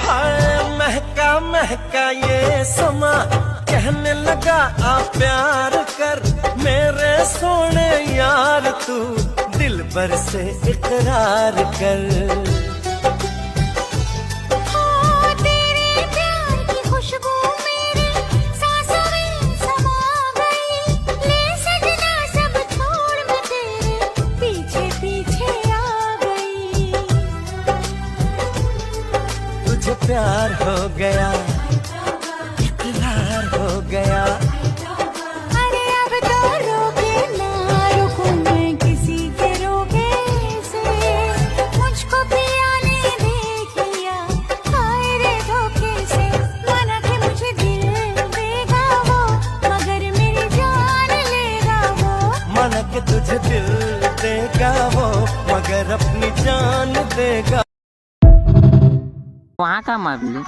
हाय महका महका ये समा कहने लगा आ प्यार कर मेरे सोने यार तू दिल भर से इकरार कर। तुझे प्यार हो गया इकरार हो गया। अरे अब तो रोके ना रुकूं मैं किसी के रोके से मुझको पिया ने देख लिया हाय रे धोखे से। माना कि मुझे दिल देगा वो मगर मेरी जान लेगा वो। माना कि तुझे दिल देगा वो मगर अपनी जान देगा। वहाँ का मामले